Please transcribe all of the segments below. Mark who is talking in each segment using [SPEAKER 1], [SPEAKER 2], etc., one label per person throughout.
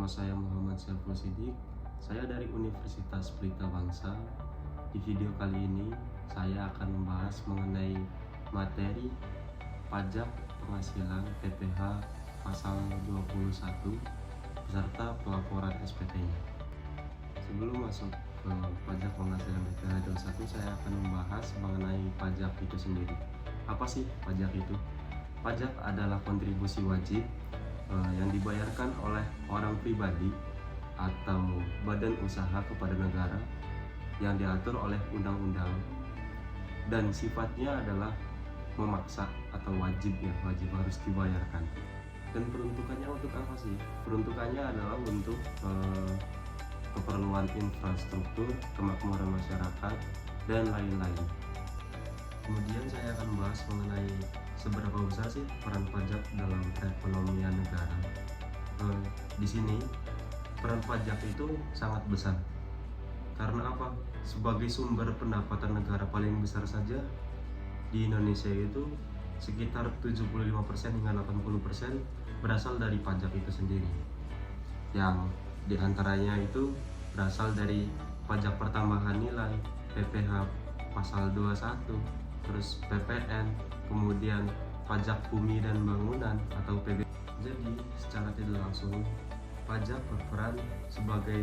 [SPEAKER 1] Nama saya Muhammad Saiful Sidik. Saya dari Universitas Pelita Bangsa. Di video kali ini saya akan membahas mengenai materi pajak penghasilan PPh pasal 21 beserta pelaporan SPT-nya. Sebelum masuk ke pajak penghasilan PPh 21, saya akan membahas mengenai pajak itu sendiri. Apa sih pajak itu? Pajak adalah kontribusi wajib yang dibayarkan oleh orang pribadi atau badan usaha kepada negara yang diatur oleh undang-undang, dan sifatnya adalah memaksa atau wajib harus dibayarkan. Dan peruntukannya untuk apa sih? Peruntukannya adalah untuk keperluan infrastruktur, kemakmuran masyarakat, dan lain-lain. Kemudian saya akan membahas mengenai seberapa besar sih peran pajak dalam perekonomian negara. Di sini peran pajak itu sangat besar. Karena apa? Sebagai sumber pendapatan negara paling besar saja di Indonesia itu sekitar 75% hingga 80% berasal dari pajak itu sendiri. Yang diantaranya itu berasal dari pajak pertambahan nilai, PPh pasal 21, terus PPN, kemudian pajak bumi dan bangunan atau PBB. Jadi secara tidak langsung pajak berperan sebagai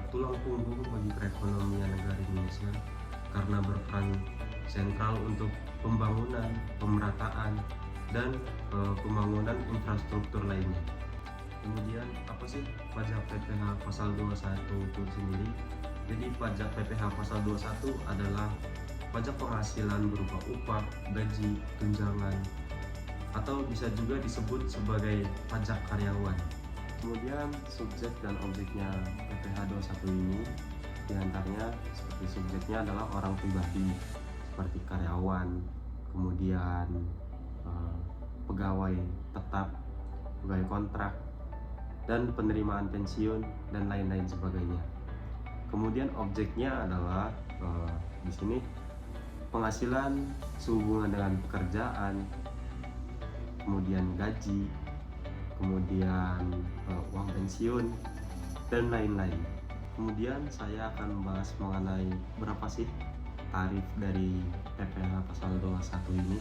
[SPEAKER 1] tulang punggung bagi perekonomian negara Indonesia karena berperan sentral untuk pembangunan, pemerataan, dan pembangunan infrastruktur lainnya. Kemudian apa sih pajak PPh pasal 21 itu sendiri? Jadi pajak PPh pasal 21 adalah pajak penghasilan berupa upah, gaji, tunjangan, atau bisa juga disebut sebagai pajak karyawan. Kemudian subjek dan objeknya PPh 21 ini diantaranya seperti subjeknya adalah orang pribadi seperti karyawan, kemudian pegawai tetap, pegawai kontrak, dan penerimaan pensiun dan lain-lain sebagainya. Kemudian objeknya adalah di sini penghasilan sehubungan dengan pekerjaan, kemudian gaji, kemudian uang pensiun, dan lain-lain. Kemudian saya akan membahas mengenai berapa sih tarif dari PPh pasal 21 ini.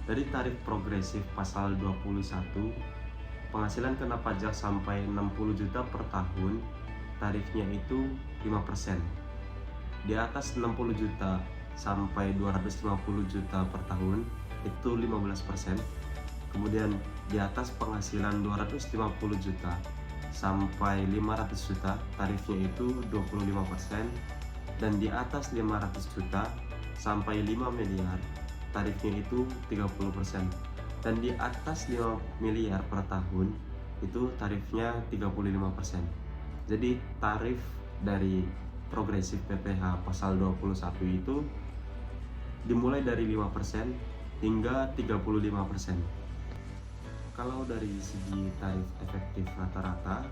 [SPEAKER 1] Dari tarif progresif pasal 21, penghasilan kena pajak sampai 60 juta per tahun, tarifnya itu 5%. Di atas 60 juta sampai 250 juta per tahun itu 15%. Kemudian di atas penghasilan 250 juta sampai 500 juta tarifnya itu 25%, dan di atas 500 juta sampai 5 miliar tarifnya itu 30%, dan di atas 5 miliar per tahun itu tarifnya 35%. Jadi tarif dari progresif PPh pasal 21 itu dimulai dari 5% hingga 35%. Kalau dari segi tarif efektif rata-rata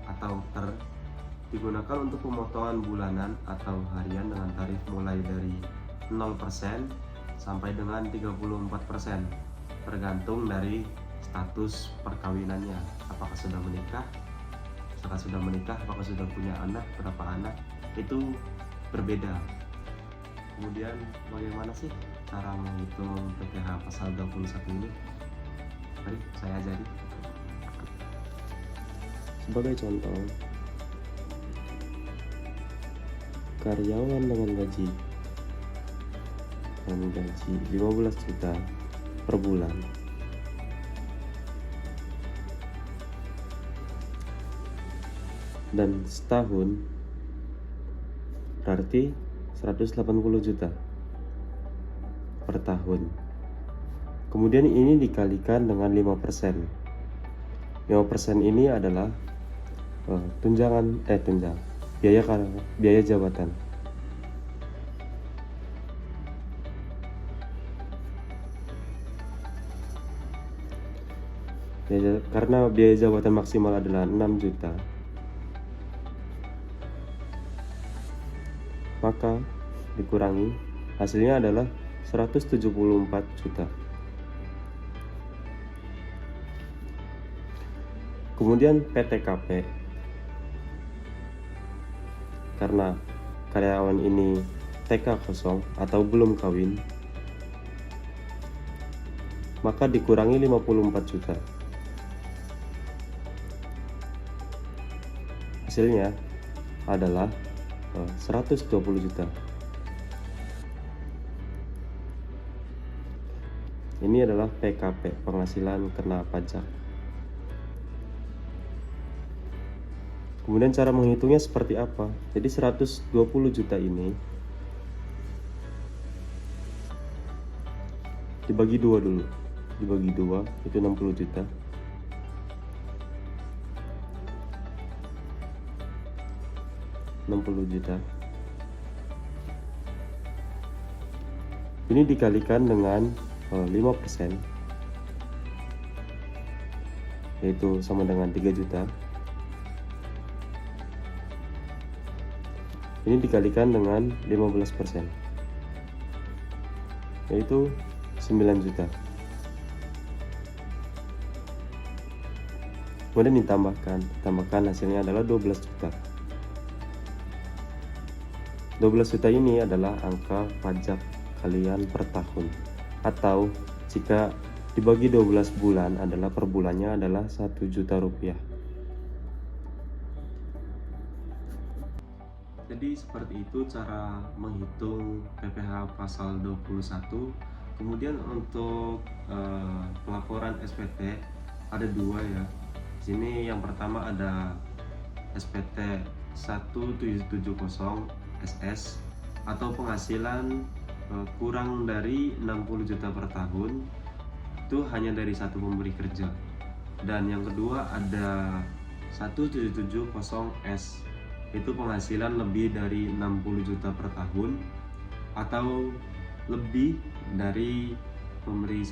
[SPEAKER 1] atau digunakan untuk pemotongan bulanan atau harian dengan tarif mulai dari 0% sampai dengan 34%, tergantung dari status perkawinannya, apakah sudah menikah, apakah sudah punya anak, berapa anak, itu berbeda. Kemudian bagaimana sih cara menghitung PPh pasal 21 ini? Mari saya ajari. Sebagai contoh, karyawan dengan gaji 15 juta per bulan dan setahun berarti 180 juta per tahun. Kemudian ini dikalikan dengan 5%. 5% ini adalah biaya jabatan. Karena biaya jabatan maksimal adalah 6 juta, maka dikurangi hasilnya adalah 174 juta. Kemudian PTKP, karena karyawan ini TK kosong atau belum kawin, maka dikurangi 54 juta. Hasilnya adalah 120 juta. Ini adalah PKP, penghasilan kena pajak. Kemudian cara menghitungnya seperti apa? Jadi 120 juta ini dibagi 2 dulu. Dibagi 2 itu 60 juta. Ini dikalikan dengan 5%, yaitu sama dengan 3 juta. Ini dikalikan dengan 15%, yaitu 9 juta. Kemudian ditambahkan hasilnya adalah 12 juta. 12 juta ini adalah angka pajak kalian per tahun, atau jika dibagi 12 bulan adalah per bulannya adalah 1 juta rupiah. Jadi seperti itu cara menghitung PPh pasal 21. Kemudian untuk pelaporan SPT ada 2 ya. Di sini yang pertama ada SPT 1770 SS atau penghasilan kurang dari 60 juta per tahun, itu hanya dari satu pemberi kerja. Dan yang kedua ada 1770S, itu penghasilan lebih dari 60 juta per tahun atau lebih dari pemberi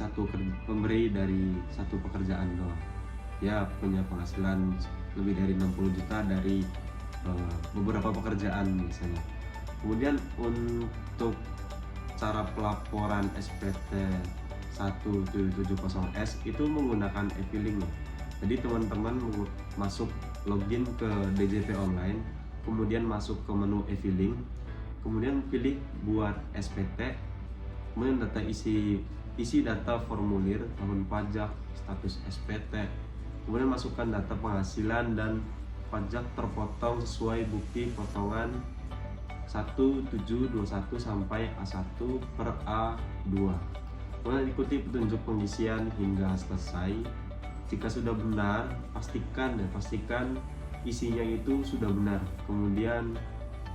[SPEAKER 1] dari satu pekerjaan doang. Ya punya penghasilan lebih dari 60 juta dari beberapa pekerjaan misalnya. Kemudian untuk cara pelaporan SPT 1770S itu menggunakan e-filing. Jadi teman-teman masuk login ke DJP online, kemudian masuk ke menu e-filing, kemudian pilih buat SPT, kemudian isi data formulir tahun pajak, status SPT, kemudian masukkan data penghasilan dan pajak terpotong sesuai bukti potongan 1721 sampai A1 per A2. Kemudian ikuti petunjuk pengisian hingga selesai. Jika sudah benar, pastikan isinya itu sudah benar, kemudian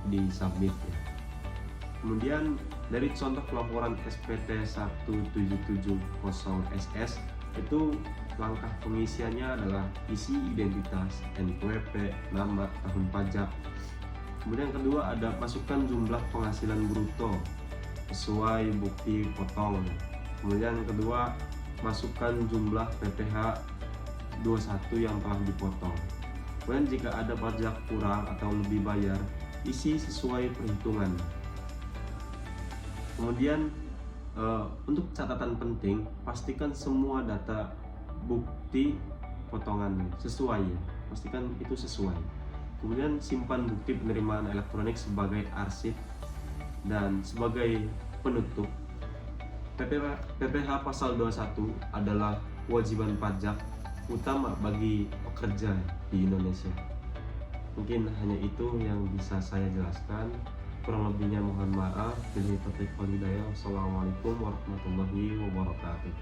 [SPEAKER 1] disubmit ya. Kemudian dari contoh pelaporan SPT 1770SS itu langkah pengisiannya adalah isi identitas, NPWP, nama, tahun pajak. Kemudian yang kedua ada masukkan jumlah penghasilan bruto sesuai bukti potong. Kemudian yang kedua masukkan jumlah PPh 21 yang telah dipotong. Kemudian jika ada pajak kurang atau lebih bayar, isi sesuai perhitungan. Kemudian untuk catatan penting, pastikan semua data bukti potongannya sesuai ya. Pastikan itu sesuai. Kemudian simpan bukti penerimaan elektronik sebagai arsip. Dan sebagai penutup, PPh pasal 21 adalah kewajiban pajak utama bagi pekerja di Indonesia. Mungkin hanya itu yang bisa saya jelaskan. Kurang lebihnya mohon maaf. Wassalamualaikum warahmatullahi wabarakatuh.